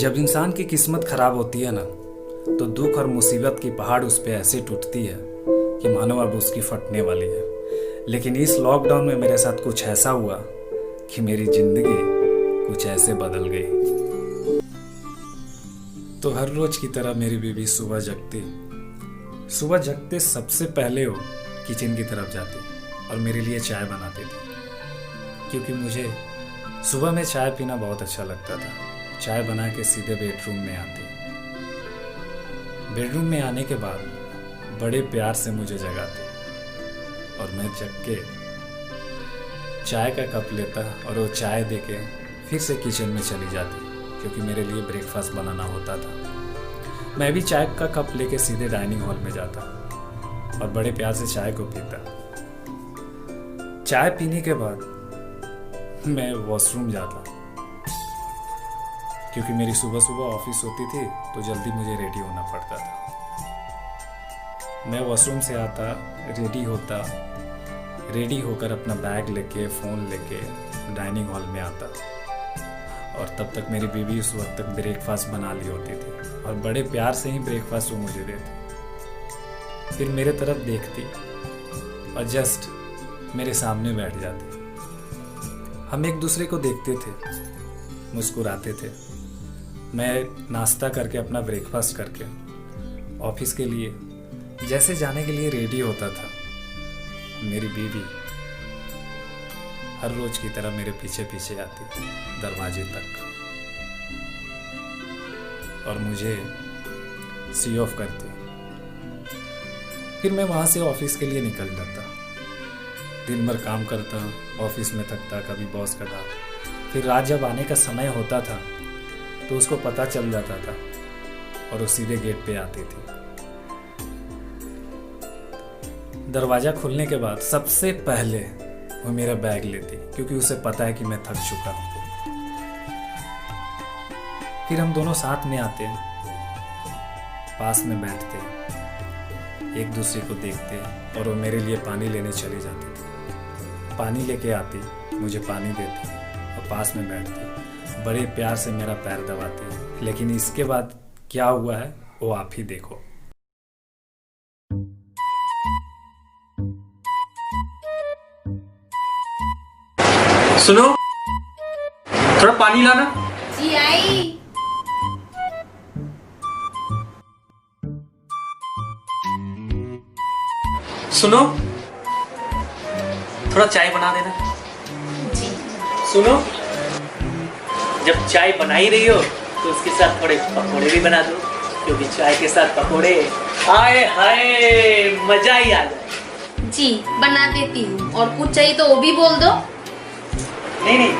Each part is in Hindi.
जब इंसान की किस्मत खराब होती है ना, तो दुख और मुसीबत की पहाड़ उस पर ऐसे टूटती है कि मानो अब उसकी फटने वाली है। लेकिन इस लॉकडाउन में मेरे साथ कुछ ऐसा हुआ कि मेरी जिंदगी कुछ ऐसे बदल गई। तो हर रोज की तरह मेरी बीवी सुबह जगते सबसे पहले वो किचन की तरफ जाती और मेरे लिए चाय बनाती थी, क्योंकि मुझे सुबह में चाय पीना बहुत अच्छा लगता था। चाय बना के सीधे बेडरूम में आती। बेडरूम में आने के बाद बड़े प्यार से मुझे जगाती और मैं जग के चाय का कप लेता और वो चाय देके फिर से किचन में चली जाती, क्योंकि मेरे लिए ब्रेकफास्ट बनाना होता था। मैं भी चाय का कप लेके सीधे डाइनिंग हॉल में जाता और बड़े प्यार से चाय को पीता। चाय पीने के बाद मैं वॉशरूम जाता, क्योंकि मेरी सुबह सुबह ऑफिस होती थी तो जल्दी मुझे रेडी होना पड़ता था। मैं वॉशरूम से आता, रेडी होकर अपना बैग लेके फ़ोन लेके डाइनिंग हॉल में आता, और तब तक मेरी बीवी उस वक्त तक ब्रेकफास्ट बना ली होती थी और बड़े प्यार से ही ब्रेकफास्ट वो मुझे देती। फिर मेरे तरफ देखती और जस्ट मेरे सामने बैठ जाती। हम एक दूसरे को देखते थे, मुस्कुराते थे। मैं नाश्ता करके अपना ब्रेकफास्ट करके ऑफिस के लिए जैसे जाने के लिए रेडी होता था, मेरी बीवी हर रोज की तरह मेरे पीछे पीछे आती दरवाजे तक और मुझे सी ऑफ करती। फिर मैं वहाँ से ऑफिस के लिए निकल जाता। दिन भर काम करता, ऑफिस में थकता, कभी बॉस का डांट। फिर रात जब आने का समय होता था तो उसको पता चल जाता था और वो सीधे गेट पे आती थी। दरवाज़ा खुलने के बाद सबसे पहले वो मेरा बैग लेती, क्योंकि उसे पता है कि मैं थक चुका हूँ। फिर हम दोनों साथ में आते, पास में बैठते, एक दूसरे को देखते और वो मेरे लिए पानी लेने चली जाती थी। पानी लेके आती, मुझे पानी देती और पास में बैठती, बड़े प्यार से मेरा पैर दबाती। लेकिन इसके बाद क्या हुआ है वो आप ही देखो। सुनो, थोड़ा पानी लाना। जी आई। सुनो, थोड़ा चाय बना देना। जी। सुनो, जब चाय बना ही रही हो तो उसके साथ थोड़े पकोड़े भी बना दो, क्योंकि चाय के साथ पकोड़े आए हाय मजा ही आ जाए। जी बना देती हूँ, और कुछ चाहिए तो वो भी बोल दो। नहीं,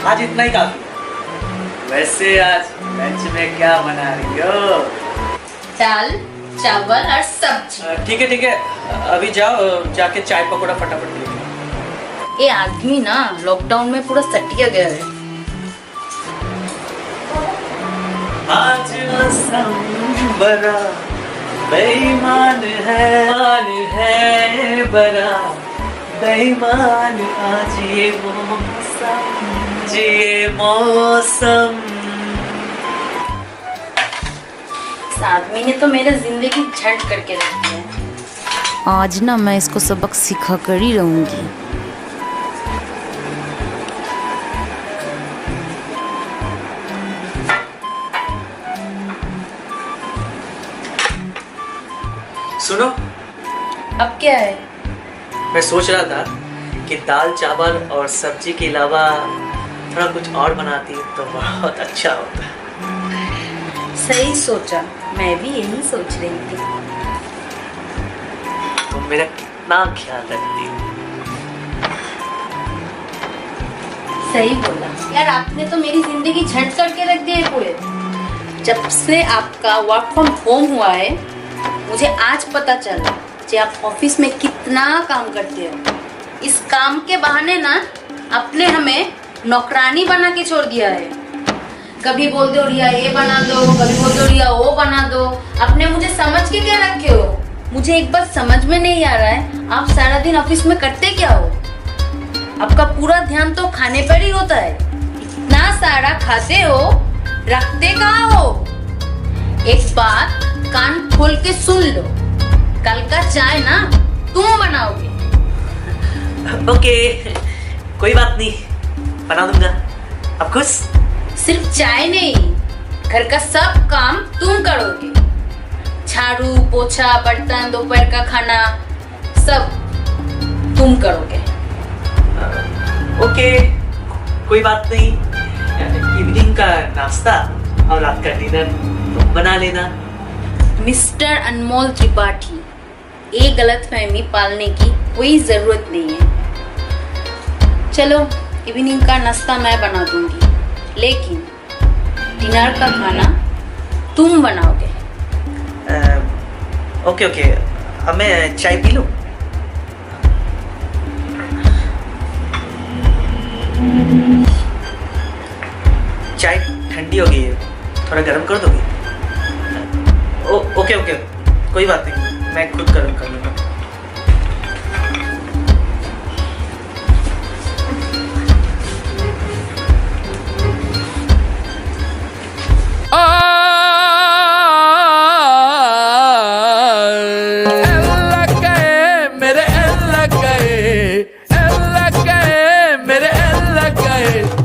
आज इतना ही काफी। वैसे आज लंच में क्या बना रही हो? दाल, चावल और सब्जी। ठीक है, अभी जाओ, जाके चाय पकोड़ा फटाफट लेके। ये आदमी ना लॉकडाउन में पूरा सटिया गया है। आज मौसम बड़ा बेईमान है बड़ा बेईमान। आज ये मौसम इस आदमी ने तो मेरी जिंदगी झंड करके रखी है। आज ना मैं इसको सबक सिखा कर ही रहूंगी। सुनो, अब क्या है? मैं सोच रहा था कि दाल चावल और सब्जी के अलावा थोड़ा कुछ और बनाती तो बहुत अच्छा होता। सही सोचा, मैं भी यही सोच रही थी। तुम मेरा कितना ख्याल रखती हो। सही बोला यार, आपने तो मेरी जिंदगी झंड करके रख दी है पूरे। जब से आपका वर्क फ्रॉम होम हुआ है, मुझे आज पता चला कि आप ऑफिस में कितना काम करते हो। इस काम के बहाने ना आपने हमें नौकरानी बना के छोड़ दिया है। कभी बोल दो रिया ये बना दो, कभी बोल दो रिया वो बना दो। आपने मुझे समझ के क्या रखे हो? मुझे एक बात समझ में नहीं आ रहा है, आप सारा दिन ऑफिस में करते क्या हो? आपका पूरा ध्यान तो खाने पर ही होता है। इतना सारा खाते हो, रखते कहाँ हो? एक बात कान खोल के सुन लो, कल का चाय ना तुम बनाओगे। ओके, कोई बात नहीं, बना दूंगा। अब खुश? सिर्फ चाय नहीं, घर का सब काम तुम करोगे। झाड़ू, पोछा, बर्तन, दोपहर का खाना सब तुम करोगे। ओके, कोई बात नहीं। इवनिंग का नाश्ता और रात का डिनर तुम बना लेना। मिस्टर अनमोल त्रिपाठी, ये गलतफहमी पालने की कोई जरूरत नहीं है। चलो, इवनिंग का नाश्ता मैं बना दूंगी, लेकिन डिनर का खाना तुम बनाओगे। ओके ओके, अब मैं चाय पी लूं? चाय ठंडी हो गई है, थोड़ा गर्म कर दोगे? ओके ओके, कोई बात नहीं, मैं खुद गर्म कर लूंगा।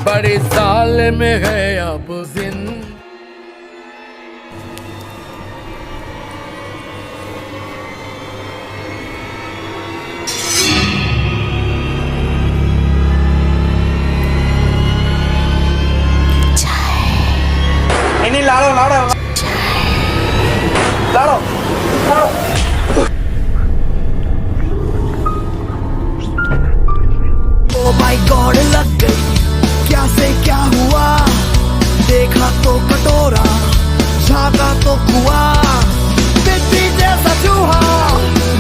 बड़े साल में है अब जिन नहीं, लाड़ो लाड़ो लाड़ो लाड़ो। ओ माय गॉड, लग गई क्या से क्या हुआ। देखा तो कटोरा, झांका तो कुआ, मिट्टी जैसा चूहा,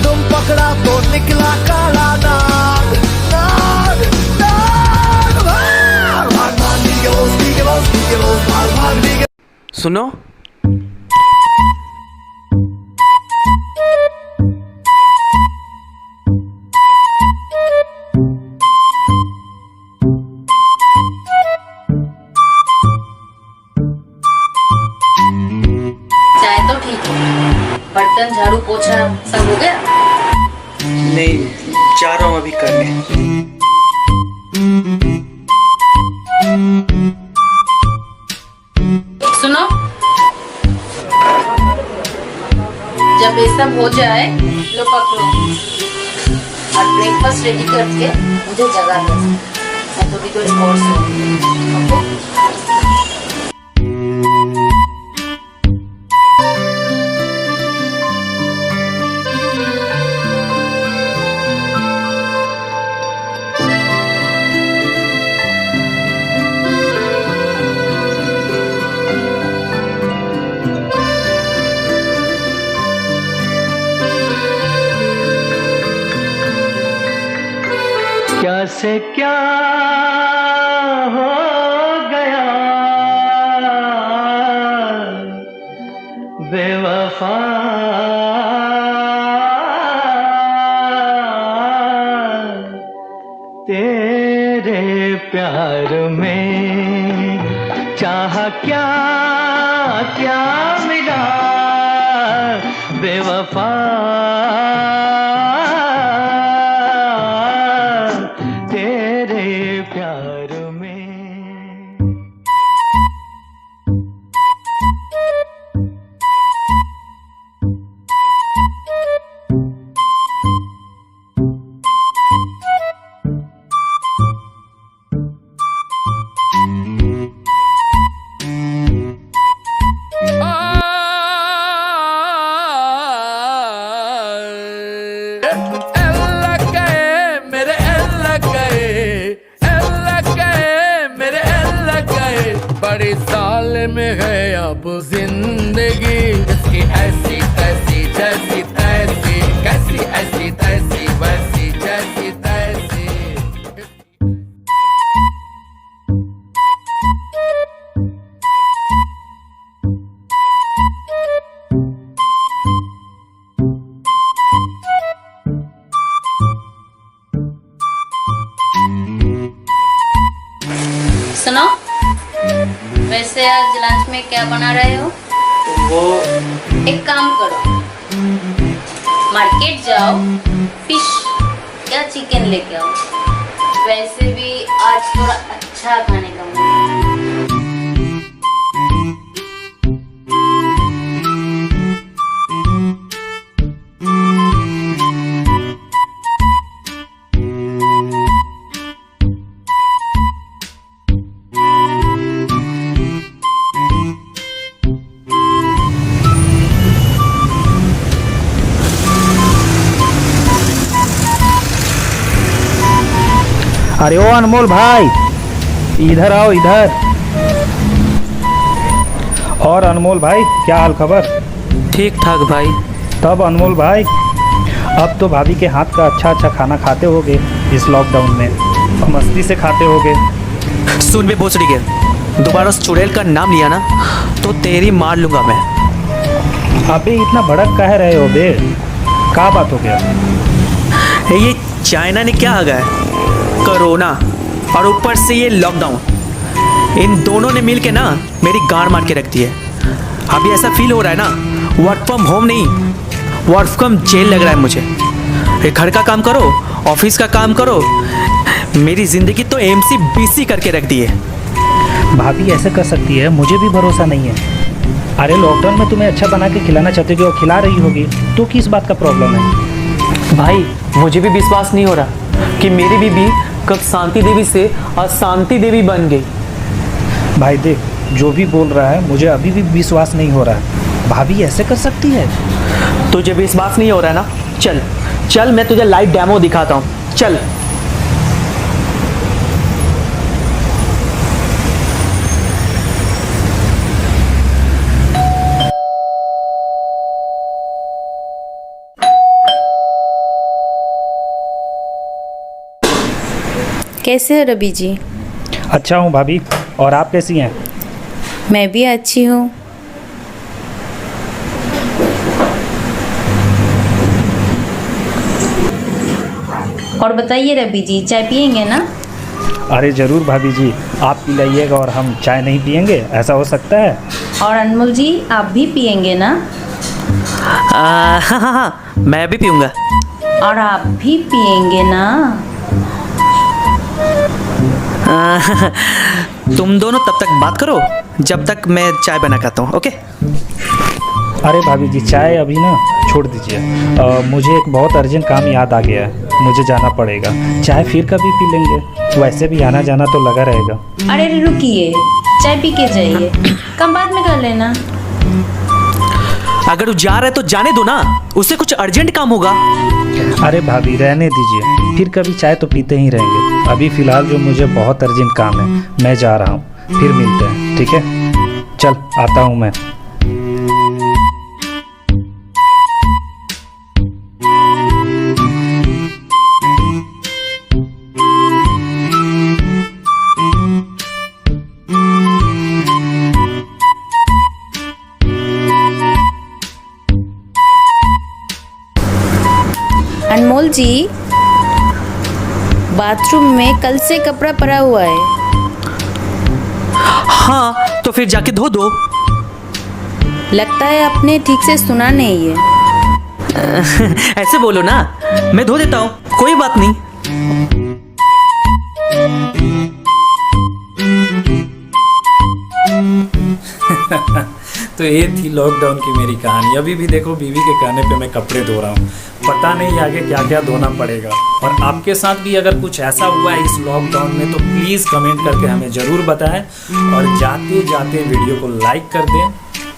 तुम पकड़ा तो निकला काला नाग। नाग नाग भाग भाग भाग, नीचे बोस नीचे बोस नीचे बोस, भाग भाग नीचे। सुनो, चाय तो ठीक है, बर्तन, झाड़ू, पोछा सब हो गया? नहीं, जा रहा हूँ अभी करने। सुनो, जब ये सब हो जाए लो पकड़ो और ब्रेकफास्ट रेडी करके मुझे जगा दो, मैं थोड़ी देर और सोऊंगी। क्या से क्या हो गया, बेवफा तेरे प्यार में चाह क्या क्या मिला, बेवफा तेरे प्यार में। बड़े साल में है अब जिंदगी, इसकी ऐसी तैसी जैसी तैसी, कैसी ऐसी तैसी वैसी जैसी तैसी। सुनो, वैसे आज लंच में क्या बना रहे हो? वो एक काम करो, मार्केट जाओ, फिश या चिकन लेके आओ। वैसे भी आज थोड़ा अच्छा खाने का मन है। अरे ओ अनमोल भाई, इधर आओ इधर। और अनमोल भाई, क्या हाल खबर? ठीक ठाक भाई। तब अनमोल भाई, अब तो भाभी के हाथ का अच्छा अच्छा खाना खाते होगे इस लॉकडाउन में, और मस्ती से खाते होगे। सुन बे भोसड़ी के, दोबारा उस चुड़ैल का नाम लिया ना तो तेरी मार लूंगा मैं। अबे इतना भड़क काहे रहे हो बे? क्या बात हो गया? ये चाइना ने क्या आ गया है, कोरोना और ऊपर से ये लॉकडाउन, इन दोनों ने मिल के ना मेरी गांड मार के रख दी है। अभी ऐसा फील हो रहा है ना, वर्क फ्रॉम होम नहीं, वर्क फ्रॉम जेल लग रहा है मुझे। ये घर का काम करो, ऑफिस का काम करो, मेरी ज़िंदगी तो एमसी बीसी करके रख दी है। भाभी ऐसे कर सकती है, मुझे भी भरोसा नहीं है। अरे लॉकडाउन में तुम्हें अच्छा बना के खिलाना चाहती होगी और खिला रही होगी, तो किस बात का प्रॉब्लम है? भाई मुझे भी विश्वास नहीं हो रहा कि मेरी बीबी कब शांति देवी से अशांति देवी बन गई। भाई देख, जो भी बोल रहा है मुझे अभी भी विश्वास नहीं हो रहा है। भाभी ऐसे कर सकती है? तुझे विश्वास नहीं हो रहा है ना, चल चल मैं तुझे लाइव डेमो दिखाता हूँ, चल। कैसे हो रवि जी? अच्छा हूँ भाभी, और आप कैसी हैं? मैं भी अच्छी हूँ। और बताइए रवि जी, चाय पियेंगे ना? अरे ज़रूर भाभी जी, आप पिलाइएगा और हम चाय नहीं पियेंगे, ऐसा हो सकता है? और अनमोल जी, आप भी पियेंगे ना? हाँ हाँ हाँ, मैं भी पीऊँगा। और आप भी पियेंगे ना? तुम दोनों तब तक बात करो जब तक मैं चाय बना के आता हूँ, ओके? अरे भाभी जी, चाय अभी ना छोड़ दीजिए। मुझे एक बहुत अर्जेंट काम याद आ गया है, मुझे जाना पड़ेगा। चाय फिर कभी पी लेंगे, वैसे भी आना जाना तो लगा रहेगा। अरे रुकिए, चाय पी के जाइए, कम बाद में कर लेना। अगर वो जा रहा है तो जाने दो ना, उससे कुछ अर्जेंट काम होगा। अरे भाभी रहने दीजिए, फिर कभी चाय तो पीते ही रहेंगे। अभी फ़िलहाल जो मुझे बहुत अर्जेंट काम है, मैं जा रहा हूँ, फिर मिलते हैं, ठीक है? चल आता हूँ मैं। अनमोल जी, बाथरूम में कल से कपड़ा पड़ा हुआ है। हाँ तो फिर जाके धो दो। लगता है आपने ठीक से सुना नहीं है। ऐसे बोलो ना, मैं धो देता हूँ, कोई बात नहीं। तो ये थी लॉकडाउन की मेरी कहानी। अभी भी देखो, बीवी के कहने पे मैं कपड़े धो रहा हूँ, पता नहीं आगे क्या क्या धोना पड़ेगा। और आपके साथ भी अगर कुछ ऐसा हुआ है इस लॉकडाउन में तो प्लीज़ कमेंट करके हमें ज़रूर बताएं। और जाते जाते वीडियो को लाइक कर दें,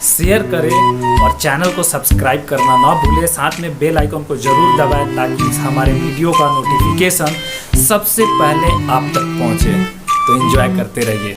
शेयर करें और चैनल को सब्सक्राइब करना ना भूलें। साथ में बेल आइकन को ज़रूर दबाएं ताकि हमारे वीडियो का नोटिफिकेशन सबसे पहले आप तक पहुँचे। तो एंजॉय करते रहिए।